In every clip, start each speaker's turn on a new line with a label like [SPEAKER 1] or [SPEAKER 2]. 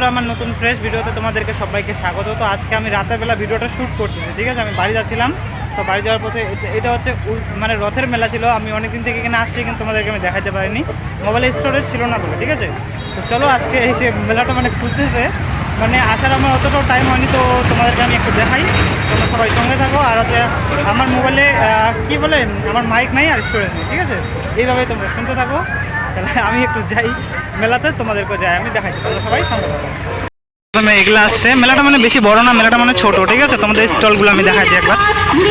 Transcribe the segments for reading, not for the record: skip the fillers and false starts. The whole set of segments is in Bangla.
[SPEAKER 1] বন্ধুরা, আমার নতুন ফ্রেশ ভিডিওতে তোমাদেরকে সবাইকে স্বাগত। তো আজকে আমি রাতের বেলা ভিডিওটা শ্যুট করতেছি, ঠিক আছে। আমি বাড়ি যাচ্ছিলাম, তো বাড়ি যাওয়ার পথে এটা হচ্ছে মানে রথের মেলা ছিল। আমি অনেকদিন থেকে এখানে আসছি, কিন্তু তোমাদেরকে আমি দেখাতে পারিনি, মোবাইলে স্টোরেজ ছিল না বলে, ঠিক আছে। তো চলো আজকে এসে মেলাটা মানে খুলতেছে, মানে আসার আমার অতটাও টাইম হয়নি, তো তোমাদেরকে আমি একটু দেখাই, তোমরা সবাই সঙ্গে থাকো। আর হচ্ছে আমার মোবাইলে কী বলে, আমার মাইক নাই আর স্টোরেজ নেই, ঠিক আছে। এইভাবেই তোমরা শুনতে থাকো। তাহলে আমি একটু যাই মেলাতে, তোমাদেরকে যাই আমি দেখাই, তোমরা সবাই সঙ্গে থাকো। এগুলো আসছে, মেলাটা মানে বেশি বড় না, মেলাটা মানে ছোট, ঠিক আছে। তোমাদের স্টলগুলো আমি দেখাচ্ছি একবার,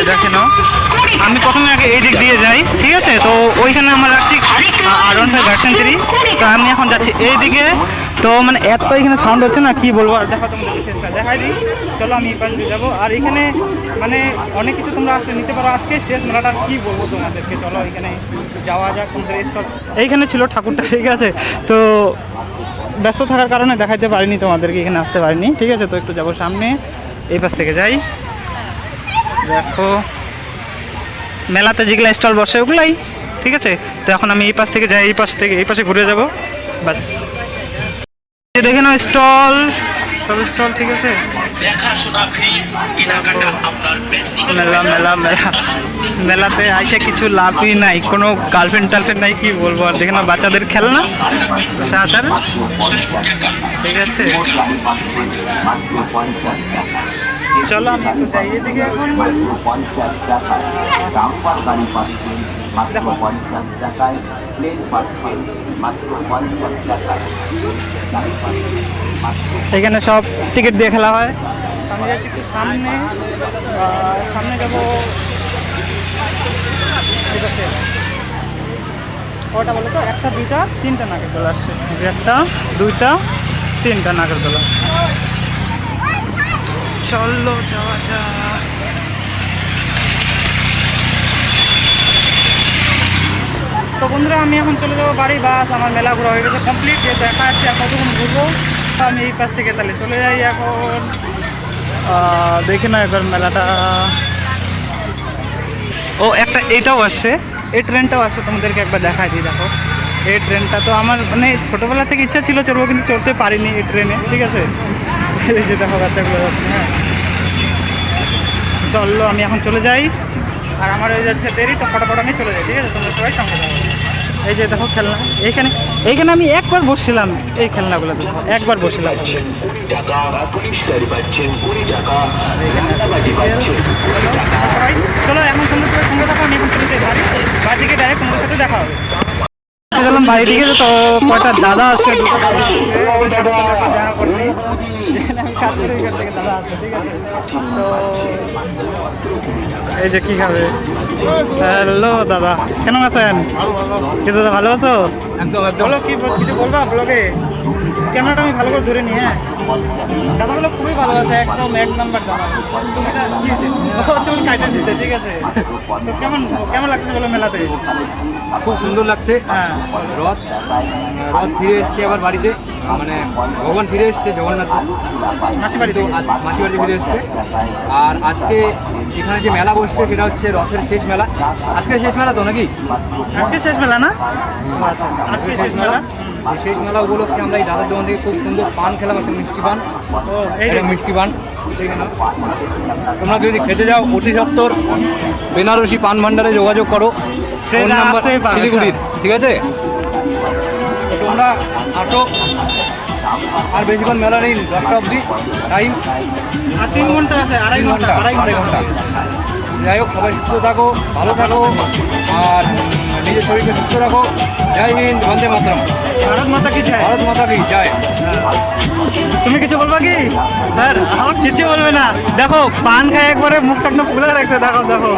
[SPEAKER 1] দেখে নাও। আমি প্রথমে আগে এই দিক দিয়ে যাই, ঠিক আছে। তো ওইখানে আমার রাখছি R15 ভার্সন 3। তো আমি এখন যাচ্ছি এই দিকে। তো মানে এত এখানে সাউন্ড হচ্ছে না, কি বলবো। আর দেখো তোমাদের চেষ্টা দেখাই দিই, চলো আমি এই পাশে দিয়ে যাবো। আর এখানে মানে অনেক কিছু তোমরা আসলে নিতে পারো। আজকে শেষ মেলাটা কী বলবো তোমাদেরকে, চলো এখানে যাওয়া যাক। তোমাদের স্টল এইখানে ছিল ঠাকুরটা, ঠিক আছে। তো ব্যস্ত থাকার কারণে দেখাইতে পারিনি তোমাদেরকে, এখানে আসতে পারিনি, ঠিক আছে। তো একটু যাবো সামনে, এই পাশ থেকে যাই। দেখো মেলাতে যেগুলো স্টল বসে ওগুলাই, ঠিক আছে। তো এখন আমি এই পাশ থেকে যাই, এই পাশ থেকে এই পাশে ঘুরে যাবো, বাস। দেখে নাও স্টল, সব স্টল, ঠিক আছে। মেলা মেলা মেলা মেলাতে আইসে কিছু লাভই নাই, কোনো গার্লফ্রেন্ড টার্লফ্রেন্ড নাই, কি বলবো। আর দেখে নাও বাচ্চাদের খেলনা, সাঁতার, ঠিক আছে। চলো আমি একটু যাই এদিকে এখন। এখানে সব টিকিট দিয়ে খেলা হয়। আমি যাচ্ছি একটু সামনে, সামনে যাবো, ঠিক আছে। কটা বলো তো, একটা দুইটা তিনটা নাগরদোলা আসছে, একটা দুইটা তিনটা নাগরদোলা। চলো যাওয়া যাক। তো বন্ধুরা, আমি এখন চলে যাবো বাড়ি। বাস আমার মেলা ঘোরা হয়ে গেছে কমপ্লিট, দেখা যাচ্ছে আর কতক্ষণ ঘুরবো। আমি এই পাশ থেকে তাহলে চলে যাই এখন। দেখি না এবার মেলাটা। ও একটা এইটাও আসছে, এই ট্রেনটাও আসছে, তোমাদেরকে একবার দেখাই দিই। দেখো এই ট্রেনটা তো আমার মানে ছোটোবেলা থেকে ইচ্ছা ছিল চড়বো, কিন্তু চড়তে পারিনি এই ট্রেনে, ঠিক আছে। এই যে দেখো বাচ্চাগুলো যাচ্ছে, হ্যাঁ। চললো আমি এখন চলে যাই, আর আমার হয়ে যাচ্ছে দেরি, তো ফটাফট আমি চলে যাই, ঠিক আছে। তোমরা সবাই সঙ্গে যাবো। এই যে দেখো খেলনা, এইখানে আমি একবার বসছিলাম, এই খেলনাগুলো দেখো একবার বসছিলাম। চলো এখন তোমরা সবাই সঙ্গে থাকো, আমি এখন চলে যাই বাড়ি। বাড়িকে ডাইরেক্ট তোমাদের সাথে দেখা হবে। গেলাম বাড়ি, ঠিক আছে। তো কয়টা দাদা আসছে, দুটো দাদা আসছে, দেখা করছি। আমি কাজ করি, এখান থেকে দাদা আসছে, ঠিক আছে। তো এই যে কি খাবে। হ্যালো দাদা, কেমন আছেন? কি দাদা ভালো আছো? বলো কি কিছু বলবা ব্লগে। ক্যামেরাটা আমি ভালো করে ধরে নিই, হ্যাঁ। দাদাগুলো খুবই ভালো আছে, একদম এক নাম্বার দাদা। তুমি কাইটে দিচ্ছে, ঠিক আছে। তো কেমন লাগছে বলো মেলাতে?
[SPEAKER 2] খুব সুন্দর লাগছে।
[SPEAKER 1] হ্যাঁ,
[SPEAKER 2] রথ ফিরে এসছে আবার বাড়িতে, মানে ভগবান ফিরে এসছে, জগন্নাথ
[SPEAKER 1] মাসি বাড়িতে,
[SPEAKER 2] মাসি বাড়িতে ফিরে এসছে। আর আজকে এখানে যে মেলা বসছে সেটা হচ্ছে রথের শেষ মেলা। আজকে শেষ মেলা তো নাকি?
[SPEAKER 1] আজকে শেষ মেলা না? আজকে শেষ মেলা।
[SPEAKER 2] এই শেষ মেলা উপলক্ষে আমরা এই দাদার দোকান থেকে খুব সুন্দর পান খেলাম, একটা মিষ্টি পান।
[SPEAKER 1] ও এই
[SPEAKER 2] মিষ্টি পান, তোমরা যদি খেতে যাও অতি সত্তর বেনারসি পান ভান্ডারে যোগাযোগ করো, ফোন নাম্বার শিলিগুড়ির, ঠিক আছে। তোমরা আসো, আর বেশিক্ষণ মেলা নেই, 10টা অবধি টাইম,
[SPEAKER 1] আর 3 ঘন্টা আছে, আড়াই ঘন্টা।
[SPEAKER 2] যাই হোক, সবাই সুস্থ থাকো, ভালো থাকো, আর নিজের শরীরকে সুস্থ রাখো। জয় হিন্দ, বন্দে মাতরম।
[SPEAKER 1] ভারত মাতা কি জয়।
[SPEAKER 2] ভারত মাতা কি জয়।
[SPEAKER 1] তুমি কিছু বলবা কি? স্যার আমার কিছু বলবে না, দেখো পান খায় একবারে মুখটা একদম ফুলে রাখছে, দেখো দেখো।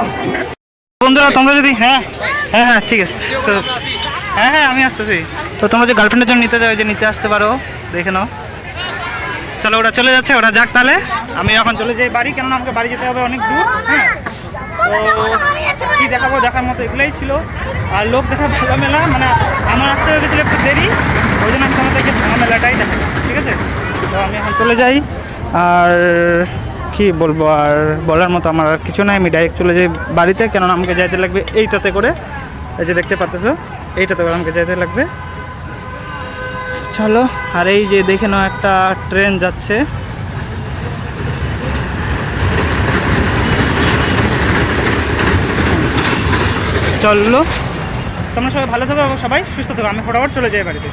[SPEAKER 1] বন্ধুরা তোমরা যদি হ্যাঁ হ্যাঁ হ্যাঁ ঠিক আছে, তো হ্যাঁ হ্যাঁ আমি আসতেছি। তো তোমরা যে গার্লফ্রেন্ডের জন্য নিতে যাও, যে নিতে আসতে পারো, দেখে নাও। চলো ওরা চলে যাচ্ছে, ওরা যাক তাহলে। আমি এখন চলে যাই বাড়ি, কেননা আমাকে বাড়ি যেতে হবে অনেক দূর, হ্যাঁ। তো কী দেখাবো, দেখার মতো এগুলোই ছিল। আর লোক দেখা ভালো মেলা, মানে আমার আসতে হয়েছিল একটু দেরি, ওই জন্য আমি তোমাদেরকে ভালো মেলাটাই দেখাবো, ঠিক আছে। তো আমি এখন চলে যাই, আর কি বলবো, আর বলার মতো আমার আর কিছু নাই। আমি ডাইরেক্ট চলে যাই বাড়িতে, কেননা আমাকে যাইতে লাগবে এইটাতে করে, এই যে দেখতে পাচ্তেছো, এইটাতে করে আমাকে যাইতে লাগবে। চলো। আর এই যে দেখে নাও একটা ট্রেন যাচ্ছে। চলো, তোমরা সবাই ভালো থাকো, সবাই সুস্থ থাকো, আমি ফটাফট চলে যাই বাড়িতে।